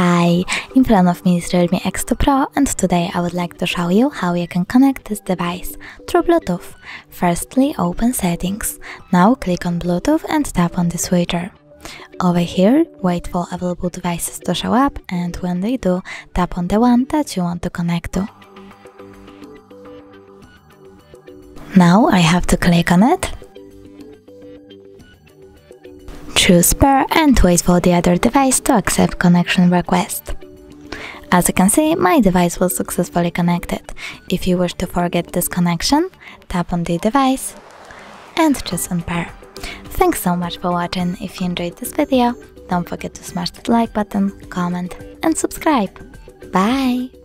Hi, in front of me is REALME X2 Pro, and today I would like to show you how you can connect this device through Bluetooth. Firstly, open Settings. Now click on Bluetooth and tap on the switcher. Over here, wait for available devices to show up, and when they do, tap on the one that you want to connect to. Now I have to click on it, choose Pair and wait for the other device to accept connection request. As you can see, my device was successfully connected. If you wish to forget this connection, tap on the device and choose Unpair. Thanks so much for watching. If you enjoyed this video, don't forget to smash that like button, comment and subscribe. Bye!